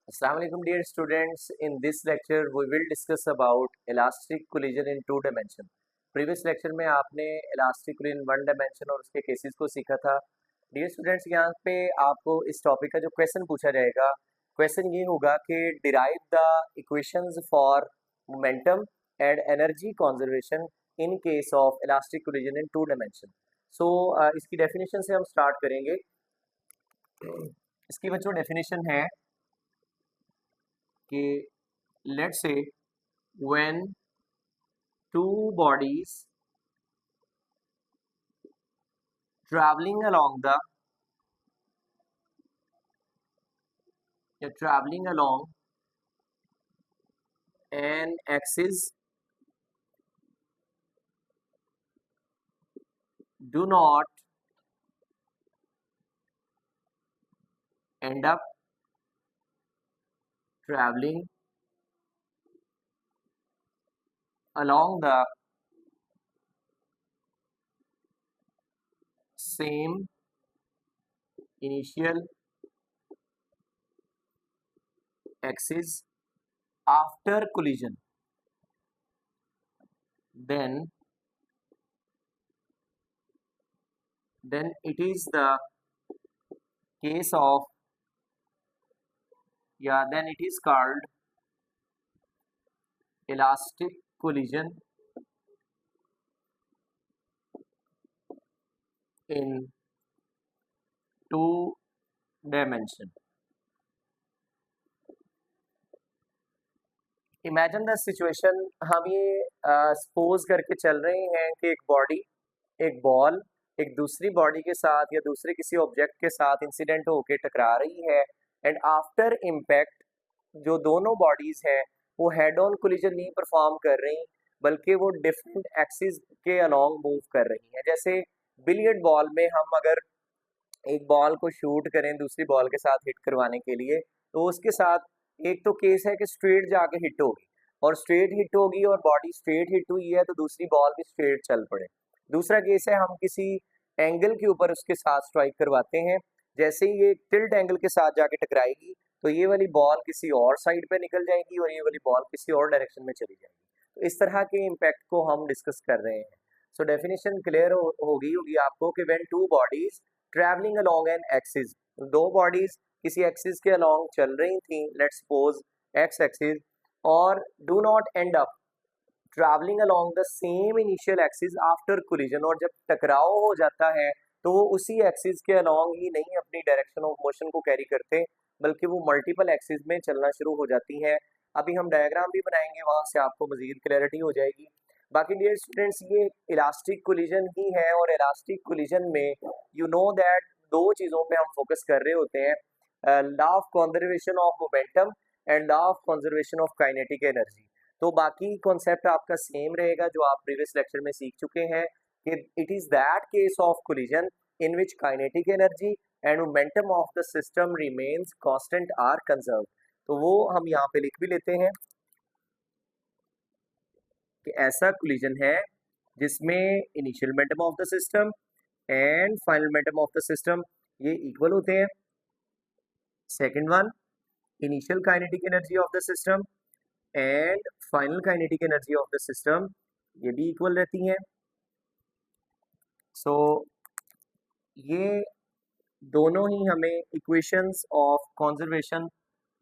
Assalamu alaikum dear students. In this lecture we will discuss about elastic collision in two dimension. Previous lecture में आपने elastic collision one dimension और उसके cases को सीखा था. Dear students, यहाँ पे आपको इस टॉपिक का जो क्वेश्चन पूछा जाएगा, क्वेश्चन ये होगा कि derive the equations for momentum and energy conservation in case of elastic collision in two dimension. So इसकी definition से हम start करेंगे. इसकी बच्चों definition है कि let's say when two bodies traveling along an axis do not end up traveling along the same initial axis after collision, then it is the case of then it is called elastic collision in two dimension. Imagine the situation, हम ये suppose करके चल रहे हैं कि एक body, एक ball एक दूसरी बॉडी के साथ या दूसरे किसी ऑब्जेक्ट के साथ इंसिडेंट होके टकरा रही है एंड आफ्टर इम्पैक्ट जो दोनों बॉडीज हैं वो हेड ऑन कोलिजन नहीं परफॉर्म कर रही बल्कि वो डिफरेंट एक्सिस के अलोंग मूव कर रही हैं. जैसे बिलियर्ड बॉल में हम अगर एक बॉल को शूट करें दूसरी बॉल के साथ हिट करवाने के लिए तो उसके साथ एक तो केस है कि स्ट्रेट जाके हिट होगी और स्ट्रेट हिट होगी और बॉडी स्ट्रेट हिट हुई है तो दूसरी बॉल भी स्ट्रेट चल पड़े. दूसरा केस है हम किसी एंगल के ऊपर उसके साथ स्ट्राइक करवाते हैं, जैसे ही ये टिल्ट एंगल के साथ जाके टकराएगी तो ये वाली बॉल किसी और साइड पे निकल जाएगी और ये वाली बॉल किसी और डायरेक्शन में चली जाएगी. तो इस तरह के इम्पैक्ट को हम डिस्कस कर रहे हैं. सो डेफिनेशन क्लियर होगी आपको कि when two bodies travelling along an axis, दो बॉडीज किसी एक्सिस के अलोंग चल रही थी, लेट्स सपोज एक्स एक्सिस, और do not and up travelling along the same initial axis after collision, और जब टकराव हो जाता है तो वो उसी एक्सिस के अलोंग ही नहीं अपनी डायरेक्शन ऑफ मोशन को कैरी करते बल्कि वो मल्टीपल एक्सिस में चलना शुरू हो जाती है. अभी हम डायग्राम भी बनाएंगे, वहां से आपको मजीद क्लैरिटी हो जाएगी. बाकी डियर स्टूडेंट्स, ये इलास्टिक कोलिजन ही है और इलास्टिक कोलिजन में यू नो दैट दो चीज़ों पे हम फोकस कर रहे होते हैं, law of conservation of momentum and law of conservation of kinetic energy. तो बाकी कॉन्सेप्ट आपका सेम रहेगा जो आप प्रीवियस लेक्चर में सीख चुके हैं कि it is that case of collision in which kinetic energy and momentum of the system remains constant or conserve. तो वो हम यहाँ पे लिख भी लेते हैं कि ऐसा कोलिजन है जिसमें initial momentum of the system and final momentum of the system ये इक्वल होते हैं. Second one, initial kinetic energy of the system and final kinetic energy of the system ये भी इक्वल रहती हैं. सो ये दोनों ही हमें इक्वेशंस ऑफ कंजर्वेशन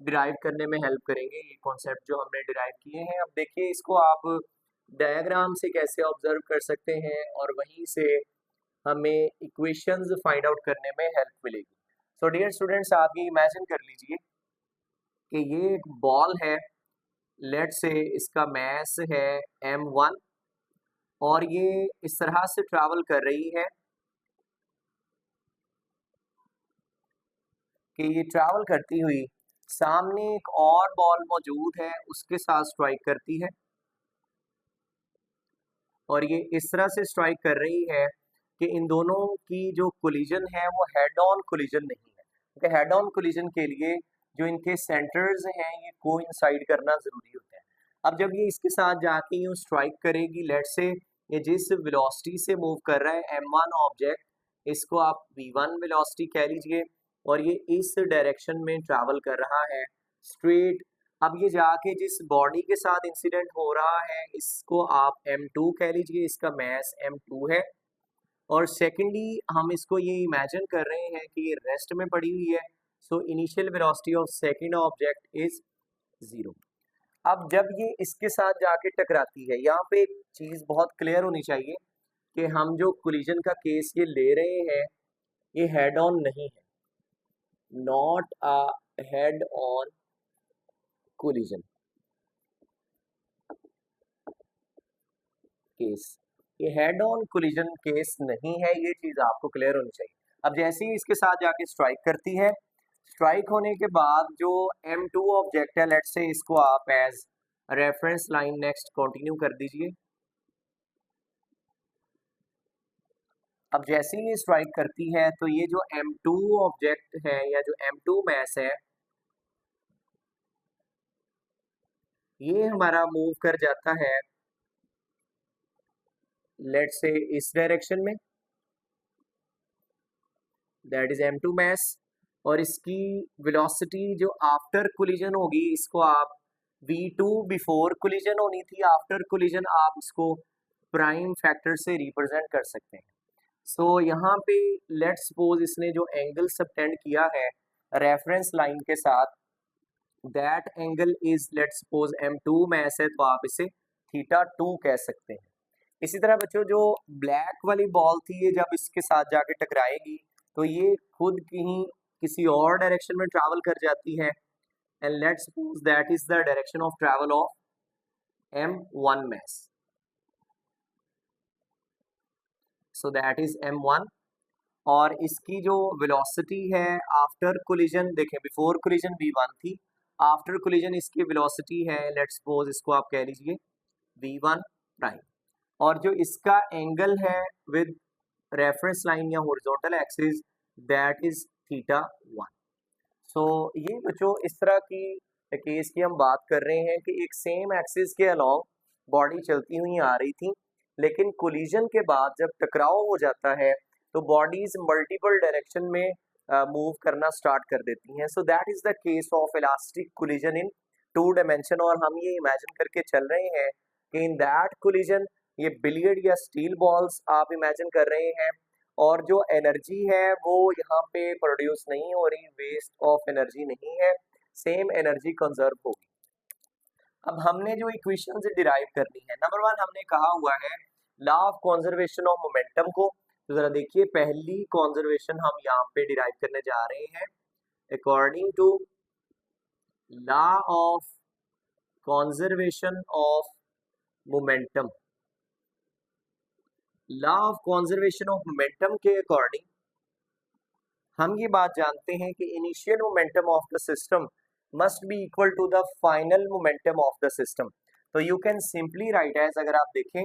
डिराइव करने में हेल्प करेंगे, ये कॉन्सेप्ट जो हमने डिराइव किए हैं. अब देखिए इसको आप डायग्राम से कैसे ऑब्जर्व कर सकते हैं और वहीं से हमें इक्वेशंस फाइंड आउट करने में हेल्प मिलेगी. सो डियर स्टूडेंट्स, आप ये इमेजिन कर लीजिए कि ये एक बॉल है, लेट्स से इसका मास है m1 और ये इस तरह से ट्रैवल कर रही है कि ये ट्रैवल करती हुई सामने एक और बॉल मौजूद है उसके साथ स्ट्राइक करती है और ये इस तरह से स्ट्राइक कर रही है कि इन दोनों की जो कोलिजन है वो हेड ऑन कोलिजन नहीं है, क्योंकि हेड ऑन कोलिजन के लिए जो इनके सेंटर्स हैं ये कोइंसाइड करना ज़रूरी होता है. अब जब ये इसके साथ जाके यूँ स्ट्राइक करेगी, लेट्स से ये जिस वेलोसिटी से मूव कर रहा है m1 ऑब्जेक्ट, इसको आप v1 वेलोसिटी कह लीजिए, और ये इस डायरेक्शन में ट्रैवल कर रहा है, स्ट्रेट। अब ये जाके जिस बॉडी के साथ इंसिडेंट हो रहा है इसको आप m2 कह लीजिए, इसका मास m2 है। और सेकेंडली हम इसको ये इमेजिन कर रहे हैं कि ये रेस्ट में पड़ी हुई है, so initial velocity of second object is 0। अब जब ये इसके साथ जाके टकराती है, यहाँ पे एक चीज़ बहुत क्लियर होनी चाहिए कि हम जो कोलिजन का केस ये ले रहे हैं ये हेड ऑन नहीं है, not a head on collision case, ये हेड ऑन कोलिजन केस नहीं है, ये चीज़ आपको क्लियर होनी चाहिए। अब जैसे ही इसके साथ जाके स्ट्राइक करती है, स्ट्राइक होने के बाद जो m2 ऑब्जेक्ट है, लेट्स से इसको आप as reference line next continue कर दीजिए। अब जैसे ही ये स्ट्राइक करती है तो ये जो m2 ऑब्जेक्ट है या जो m2 मास है ये हमारा मूव कर जाता है लेट्स से इस डायरेक्शन में, दैट इज m2 मास। और इसकी वेलोसिटी जो आफ्टर कोलिजन होगी इसको आप v2 बिफोर कोलिजन होनी थी, आफ्टर कोलिजन आप इसको प्राइम फैक्टर से रिप्रेजेंट कर सकते हैं। सो यहाँ पे लेट्स सपोज इसने जो एंगल सबटेंड किया है रेफरेंस लाइन के साथ, that angle is let's suppose m2 मास है तो आप इसे θ2 कह सकते हैं। इसी तरह बच्चों जो ब्लैक वाली बॉल थी ये जब इसके साथ जाके टकराएगी तो ये खुद कहीं किसी और डायरेक्शन में ट्रैवल कर जाती है, and let's suppose that is the direction of travel of m1 mass, so that is m1। और इसकी जो वेलोसिटी है आफ्टर कोलिजन, देखें बिफोर कोलिजन v1 थी, आफ्टर कोलिजन इसकी वेलोसिटी है लेट्स सपोज इसको आप कह लीजिए v1 प्राइम। और जो इसका एंगल है विद रेफरेंस लाइन या हॉरिजॉन्टल एक्सिस दैट इज θ1। सो ये बच्चों इस तरह की केस की हम बात कर रहे हैं कि एक सेम एक्सिस के अलोंग बॉडी चलती हुई आ रही थी, लेकिन कोलिजन के बाद जब टकराव हो जाता है तो बॉडीज मल्टीपल डायरेक्शन में मूव करना स्टार्ट कर देती हैं। सो that is the case of elastic collision in 2 dimension. और हम ये इमेजिन करके चल रहे हैं कि इन दैट कोलिजन ये बिलियर्ड या स्टील बॉल्स आप इमेजिन कर रहे हैं, और जो एनर्जी है वो यहाँ पे प्रोड्यूस नहीं हो रही, वेस्ट ऑफ एनर्जी नहीं है, सेम एनर्जी कंजर्व होगी। अब हमने जो इक्वेशन डिराइव करनी है, नंबर 1 हमने कहा हुआ है law of conservation of momentum को। तो जरा देखिए पहली कंजर्वेशन हम यहाँ पे डिराइव करने जा रहे हैं according to law of conservation of momentum. Law of conservation of momentum के अकॉर्डिंग हम ये बात जानते हैं कि initial momentum of the system must be equal to the final momentum of the system. तो you can simply write as, अगर आप देखें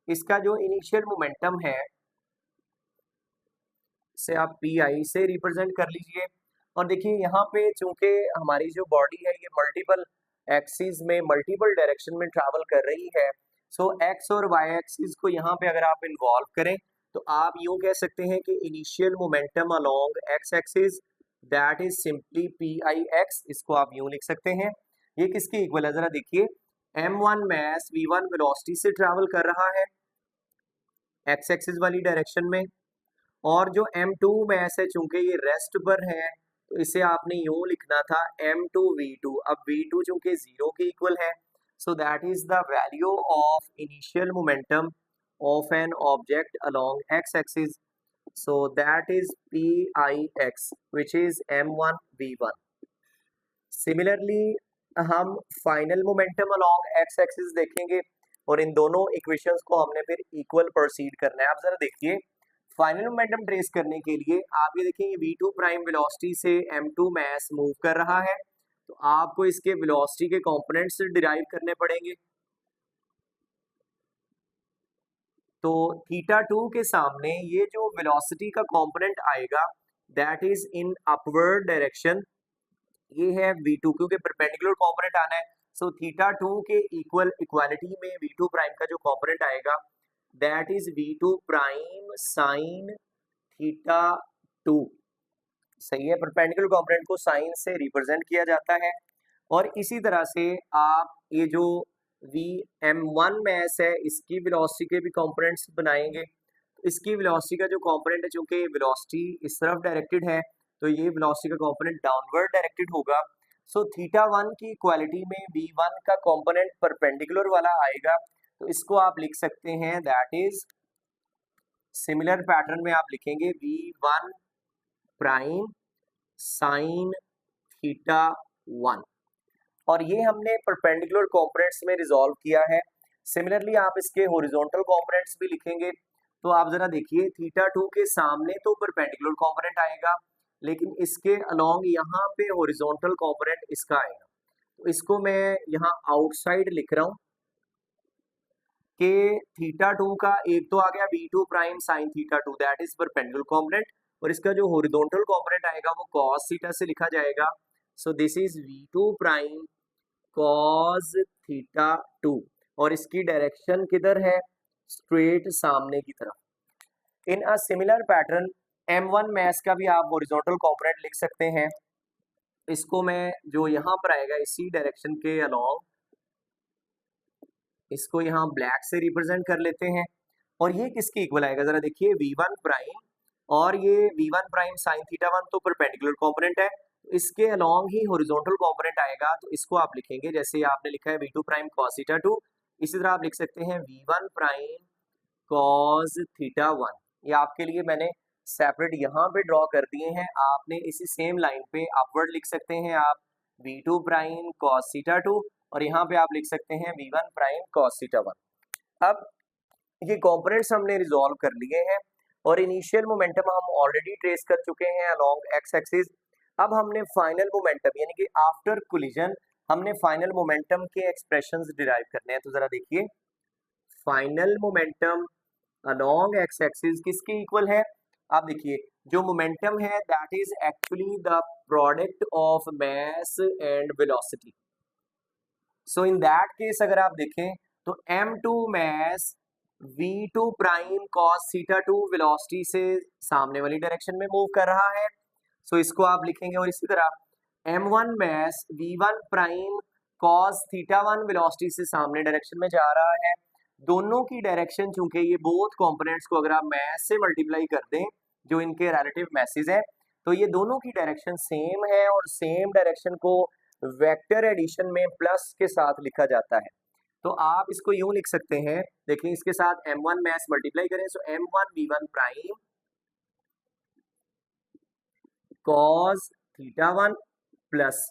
इसका जो इनिशियल मोमेंटम है से आप पी से रिप्रेजेंट कर लीजिए। और देखिए यहाँ पे चूंकि हमारी जो बॉडी है ये मल्टीपल एक्सिस में मल्टीपल डायरेक्शन में ट्रैवल कर रही है, सो एक्स और वाई एक्सिस को यहाँ पे अगर आप इन्वॉल्व करें तो आप यूँ कह सकते हैं कि initial momentum along x axis that is simply P I x, इसको आप यूँ लिख सकते हैं। ये किसके इक्वल है, जरा देखिए m1 मास v1 वेलोसिटी से ट्रैवल कर रहा है एक्स एक्सिस वाली डायरेक्शन में, और जो m2 मास है चूंकि ये रेस्ट पर है तो इसे आपने यूं लिखना था m2 v2। अब v2 चूंकि 0 के इक्वल है, so that is the value of initial momentum of an object along x axis, so that is pix which is m1 v1। Similarly हम final momentum along x axis देखेंगे और इन दोनों equations को हमने फिर इक्वल प्रोसीड करना है। आप जरा देखिए फाइनल मोमेंटम ट्रेस करने के लिए आप ये देखें v2 प्राइम वेलोसिटी से m2 मास मूव कर रहा है, तो आपको इसके वेलोसिटी के कंपोनेंट्स डिराइव करने पड़ेंगे। तो θ2 के सामने ये जो वेलोसिटी का कंपोनेंट आएगा that is in upward direction, ये है v2 क्योंकि परपेंडिकुलर कंपोनेंट आना है। सो θ2 के इक्वल इक्वालिटी में v2 प्राइम का जो कंपोनेंट आएगा that is v2 prime sign θ2। सही है, परपेंडिकुलर कंपोनेंट को साइन से रिप्रेजेंट किया जाता है। और इसी तरह से आप ये जो वी m1 मैस है इसकी वेलोसिटी के भी कंपोनेंट्स बनाएंगे। इसकी वेलोसिटी का जो कंपोनेंट है, चूंकि वेलोसिटी इस तरफ डायरेक्टेड है तो ये वेलोसिटी का कंपोनेंट डाउनवर्ड डायरेक्टेड होगा। सो थीटा वन की इक्वालिटी में v1 का कंपोनेंट परपेंडिकुलर वाला आएगा, तो इसको आप लिख सकते हैं दैट इज सिमिलर पैटर्न में आप लिखेंगे v1 prime sine theta one, और ये हमने परपेंडिकुलर कंपोनेंट्स में रिजॉल्व किया है। सिमिलरली आप इसके हॉरिजॉन्टल कंपोनेंट्स भी लिखेंगे, तो आप जरा देखिए थीटा टू के सामने तो परपेंडिकुलर कंपोनेंट आएगा, लेकिन इसके अलोंग यहाँ पे हॉरिजॉन्टल कंपोनेंट इसका आएगा। तो इसको मैं यहाँ आउटसाइड लिख रहा हूँ कि थीटा टू का एक तो आ गया v2 prime sine theta two that is perpendicular component, और इसका जो हॉरिजॉन्टल कंपोनेंट आएगा वो कॉस थीटा से लिखा जाएगा। So this is v2 prime cos theta two, और इसकी डायरेक्शन किधर है, स्ट्रेट सामने की तरफ। In a similar pattern m1 mass का भी आप हॉरिजॉन्टल कंपोनेंट लिख सकते हैं। इसको मैं जो यहाँ पर आएगा इसी डायरेक्शन के अलोंग, इसको यहाँ ब्लैक से रिप्रेजेंट कर लेते हैं, और ये किसके इक्वल आएगा जरा देखिए v1 प्राइम, और ये v1 prime sine theta one तो परपेंडिकुलर कंपोनेंट है, इसके अलोंग ही हॉरिजॉन्टल कंपोनेंट आएगा, तो इसको आप लिखेंगे जैसे आपने लिखा है v2 prime cos theta to, इसी तरह आप लिख सकते हैं v1 prime cos theta one. ये आपके लिए मैंने सेपरेट यहाँ पे ड्रॉ कर दिए हैं, आपने इसी सेम लाइन पे अपवर्ड लिख सकते हैं आप v2 prime cos theta two, और यहाँ पे आप लिख सकते हैं v1 prime cos theta one. अब ये कंपोनेंट्स हमने रिजॉल्व कर लिए हैं, और इनिशियल मोमेंटम हम ऑलरेडी ट्रेस कर चुके हैं अलोंग एक्स एक्सिस। अब हमने फाइनल मोमेंटम यानी कि आफ्टर कोलिजन हमने फाइनल मोमेंटम के एक्सप्रेशंस डिराइव करने हैं। तो जरा देखिए final momentum along x axis किसके इक्वल है, आप देखिए जो मोमेंटम है that is actually the product of mass and velocity. So in that case अगर आप देखें तो m2 mass v2 prime cos theta to velocity से सामने वाली डायरेक्शन में मूव कर रहा है, सो इसको आप लिखेंगे। और इसी तरह m1 मास v1 prime cos theta one velocity से सामने डायरेक्शन में जा रहा है। दोनों की डायरेक्शन चूंकि ये बोथ कंपोनेंट्स को अगर आप मास से मल्टीप्लाई कर दें जो इनके रिलेटिव मैसेज है, तो ये दोनों की डायरेक्शन सेम है, और सेम डायरेक्शन को वेक्टर एडिशन में प्लस के साथ लिखा जाता है। तो आप इसको यूं लिख सकते हैं, देखिए इसके साथ m1 मैस मल्टीप्लाई करें, so m1 v1 prime cos theta one plus,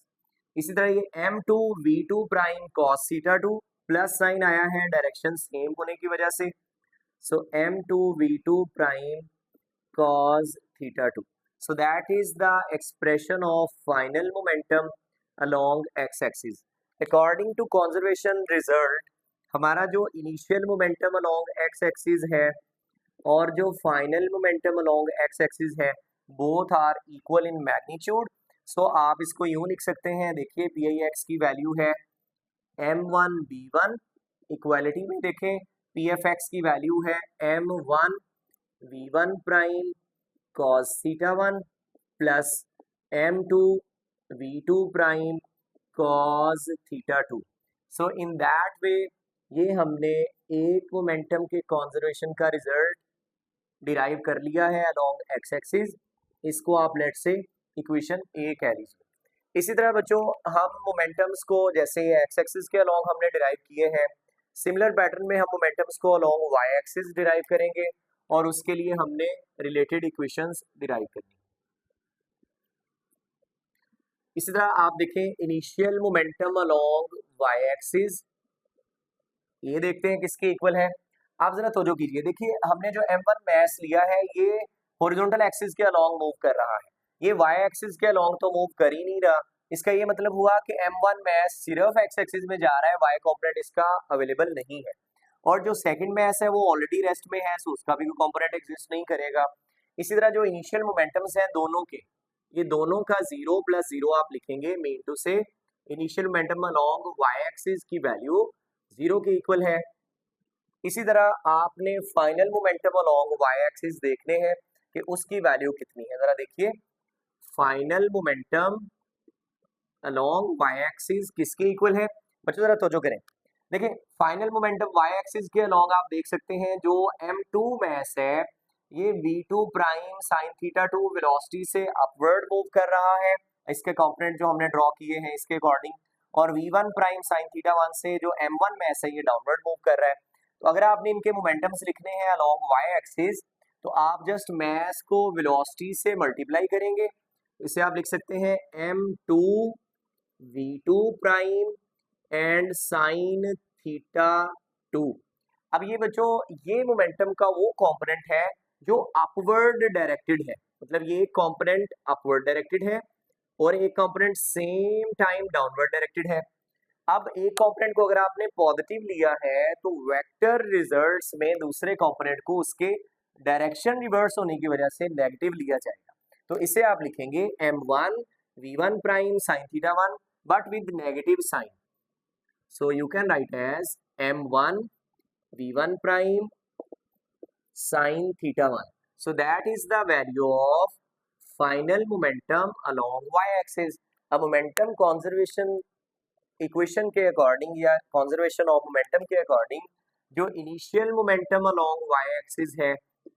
इसी तरह ये m2 v2 prime cos theta two, plus sign आया है डायरेक्शन सेम होने की वजह से, so m2 v2 prime cos theta two. So that is the expression of final momentum along x axis. According to conservation result हमारा जो initial momentum along x axis है और जो final momentum along x axis है both are equal in magnitude. So आप इसको यूं लिख सकते हैं, देखिए पी आई एक्स की वैल्यू है m1 v1, इक्वालिटी में देखें पी एफ एक्स की वैल्यू है m1 v1 prime cos theta one plus m2 v2 prime cos theta two. So in that way ये हमने एक मोमेंटम के कंजर्वेशन का रिजल्ट डिराइव कर लिया है अलोंग एक्स एक्सिस। इसको आप लेट से इक्वेशन ए कह लीजिए। इसी तरह बच्चों हम मोमेंटम्स को जैसे एक्स एक्सिस के अलोंग हमने डिराइव किए हैं, सिमिलर पैटर्न में हम मोमेंटम्स को अलोंग वाई एक्सिस डिराइव करेंगे, और उसके लिए हमने रिलेटेड इक्वेशंस डिराइव करनी। इसी तरह आप देखें initial momentum along Y axis, ये देखते हैं किसके इक्वल है। आप जरा तवज्जो कीजिए, देखिए हमने जो m1 मैस लिया है ये हॉरिजॉन्टल एक्सिस के अलोंग मूव कर रहा है, ये y एक्सिस के अलोंग तो मूव कर ही नहीं रहा। इसका ये मतलब हुआ कि m1 मैस सिर्फ x एक्सिस में जा रहा है, y कंपोनेंट इसका अवेलेबल नहीं है, और जो सेकंड मैस है वो ऑलरेडी रेस्ट में है, सो उसका भी कोई कंपोनेंट एग्जिस्ट नहीं करेगा। इसी तरह जो इनिशियल मोमेंटम्स हैं दोनों के, ये दोनों का 0 + 0 आप लिखेंगे mean to say initial momentum along y axis की वैल्यू 0 के इक्वल है। इसी तरह आपने final momentum along Y axis देखने हैं कि उसकी वैल्यू कितनी है। जरा देखिए final momentum along Y axis किसके इक्वल है? बच्चों जरा तवज्जो करें। देखिए फाइनल मोमेंटम वाई एक्सिस के अलोंग आप देख सकते हैं जो m2 मास है ये v2 prime sine theta 2 velocity से अपवर्ड मूव कर रहा है, इसके कंपोनेंट जो हमने ड्रॉ किए हैं इसके अकॉर्डिंग, और v1 प्राइम साइन थीटा 1 से जो m1 मास है ये डाउनवर्ड मूव कर रहा है। तो अगर आपने इनके मोमेंटम्स लिखने हैं अलोंग वाई एक्सिस तो आप जस्ट मास को वेलोसिटी से मल्टीप्लाई करेंगे, इसे आप लिख सकते हैं m2 v2 prime and sign theta 2। अब ये बच्चों ये मोमेंटम का वो कंपोनेंट है जो अपवर्ड डायरेक्टेड है, मतलब ये एक कंपोनेंट अपवर्ड डायरेक्टेड है और एक component same time downward directed है। अब एक कंपोनेंट को अगर आपने पॉजिटिव लिया है तो वेक्टर रिजल्ट्स में दूसरे कंपोनेंट को उसके डायरेक्शन रिवर्स होने की वजह से नेगेटिव लिया जाएगा। तो इसे आप लिखेंगे m1 v1 prime sine theta 1 but with negative sign. So you can write as m1 v1 prime sin theta 1. So that is the value of final momentum along y-axis. अब momentum conservation इक्वेशन के according या conservation of momentum के according जो initial momentum along Y axis है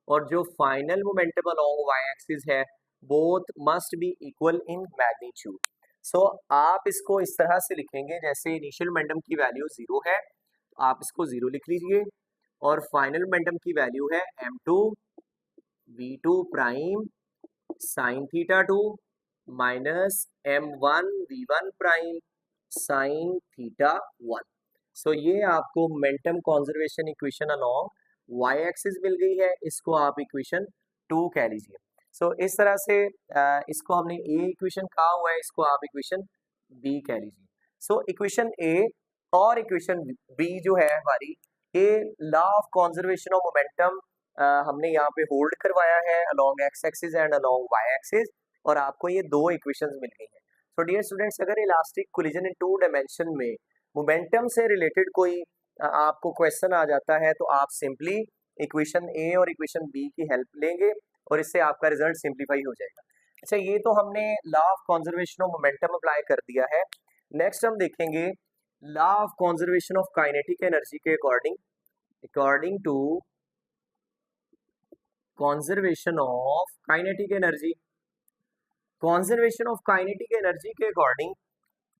और जो final momentum along Y axis है both must be equal in magnitude. So आप इसको इस तरह से लिखेंगे जैसे इनिशियल मोमेंटम की वैल्यू 0 है, आप इसको 0 लिख लीजिए, और फाइनल मोमेंटम की वैल्यू है m2 v2 prime sine theta 2 minus m1 v1 prime sine theta 1। So ये आपको momentum conservation equation along Y axis मिल गई है, इसको आप इक्वेशन 2 कह लीजिए। सो इस तरह से इसको हमने ए इक्वेशन कहा हुआ है, इसको आप इक्वेशन बी कह लीजिए। सो इक्वेशन ए और इक्वेशन बी जो है हमारी ये law of conservation of momentum हमने यहाँ पे होल्ड करवाया है along x axis and along Y axis, और आपको ये दो इक्वेशंस मिल गई हैं। सो डियर स्टूडेंट्स अगर elastic collision in two dimension में मोमेंटम से रिलेटेड कोई आपको क्वेश्चन आ जाता है तो आप सिंपली इक्वेशन ए और इक्वेशन बी की हेल्प लेंगे और इससे आपका रिजल्ट सिंप्लीफाई हो जाएगा। अच्छा ये तो हमने law of conservation of momentum apply कर दिया है। नेक्स्ट हम देखेंगे law of conservation of kinetic energy के according to conservation of kinetic energy. Conservation of kinetic energy के अकॉर्डिंग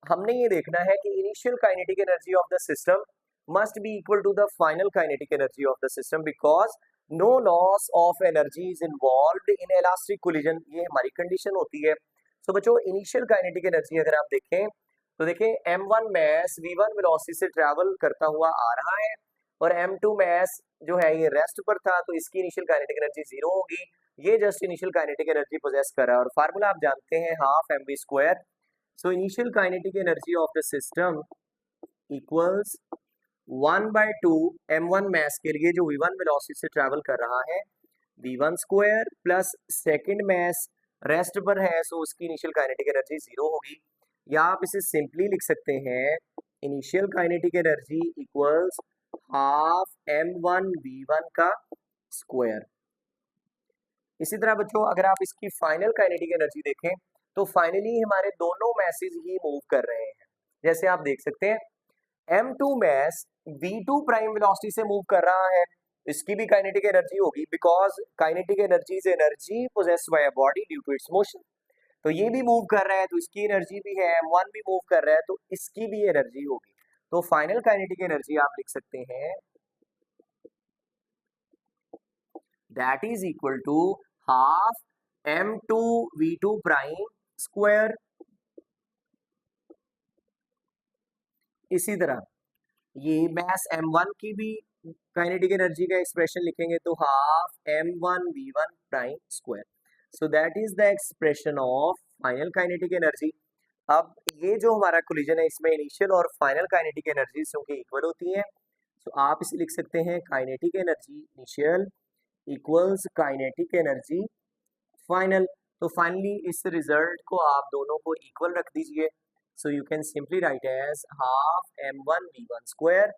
हमने ये देखना है कि initial kinetic energy of the system must be equal to the final kinetic energy of the system because no loss of energy is involved in elastic collision, ये हमारी condition होती है। सो बच्चों इनिशियल काइनेटिक एनर्जी अगर आप देखें तो देखिए m1 मास v1 वेलोसिटी से ट्रैवल करता हुआ आ रहा है और m2 मास जो है ये रेस्ट पर था, तो इसकी इनिशियल काइनेटिक एनर्जी 0 होगी, ये just initial kinetic energy possess कर रहा है और फार्मूला आप जानते हैं half mv square. So initial kinetic energy of the system equals 1/2 m1 mass के लिए जो v1 वेलोसिटी से ट्रैवल कर रहा है v1 स्क्वायर प्लस सेकंड मास रेस्ट पर है, सो उसकी इनिशियल काइनेटिक एनर्जी 0 होगी, या आप इसे सिंपली लिख सकते हैं initial kinetic energy equals half m1 v1 का स्क्वायर। इसी तरह बच्चों अगर आप इसकी फाइनल काइनेटिक एनर्जी देखें तो फाइनली हमारे दोनों मैसेज ही मूव कर रहे हैं। जैसे आप देख सकते हैं m2 mass v2 prime velocity से मूव कर रहा है, इसकी भी काइनेटिक एनर्जी होगी because kinetic energy is energy possessed by a body due to its motion. तो ये भी मूव कर रहा है तो इसकी एनर्जी भी है, m1 भी मूव कर रहा है तो इसकी भी एनर्जी होगी। तो फाइनल काइनेटिक एनर्जी आप लिख सकते हैं that is equal to half m2 v2 prime square. इसी तरह ये मास m1 की भी काइनेटिक एनर्जी का एक्सप्रेशन लिखेंगे तो half m1 v1 prime square. So that is the expression of final kinetic energy. अब ये जो हमारा कोलिजन है इसमें इनिशियल और फाइनल काइनेटिक एनर्जी क्योंकि इक्वल होती हैं, तो आप इसे लिख सकते हैं kinetic energy initial equals kinetic energy final. तो फाइनली इस रिजल्ट को आप दोनों को इक्वल रख दीजिए, so you can simply write as half m1 v1 square.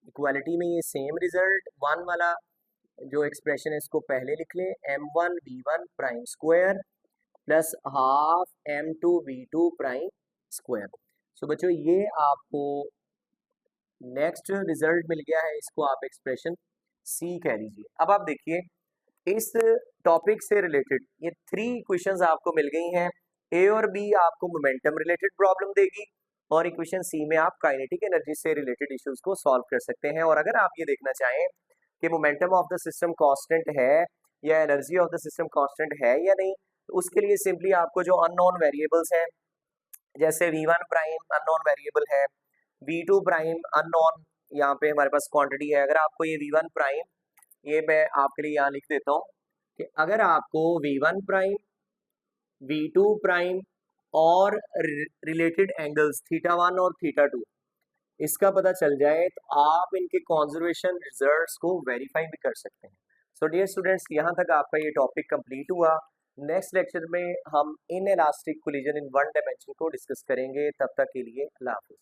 Equality में ये सेम रिजल्ट 1 वाला जो एक्सप्रेशन है इसको पहले लिख लें m1 v1 prime square plus half m2 v2 prime square. So बच्चों ये आपको नेक्स्ट रिजल्ट मिल गया है, इसको आप एक्सप्रेशन सी कह लीजिए। अब आप देखिए इस टॉपिक से रिलेटेड ये 3 क्वेश्चंस आपको मिल गई हैं। ए और बी आपको मोमेंटम रिलेटेड प्रॉब्लम देगी और इक्वेशन सी में आप काइनेटिक एनर्जी से रिलेटेड इश्यूज को सॉल्व कर सकते हैं। और अगर आप ये देखना चाहें कि momentum of the system constant है या energy of the system constant है या नहीं, तो उसके लिए सिंपली आपको जो अननोन वेरिएबल्स हैं, जैसे v1 प्राइम अननोन वेरिएबल है, v2 प्राइम अननोन, यहाँ पे हमारे पास क्वांटिटी है। अगर आपको ये v1 प्राइम, ये मैं आपके लिए यहाँ लिख देता हूँ कि अगर आपको v1 प्राइम, v2 प्राइम और रिलेटेड एंगल्स θ1 और θ2 इसका पता चल जाए तो आप इनके कॉन्जर्वेशन रिजल्ट्स को वेरीफाई भी कर सकते हैं। सो डियर स्टूडेंट्स, यहाँ तक आपका ये टॉपिक कंप्लीट हुआ। नेक्स्ट लेक्चर में हम इन elastic collision in one dimension को डिस्कस करेंगे। तब तक के लिए अल्लाह हाफिज़।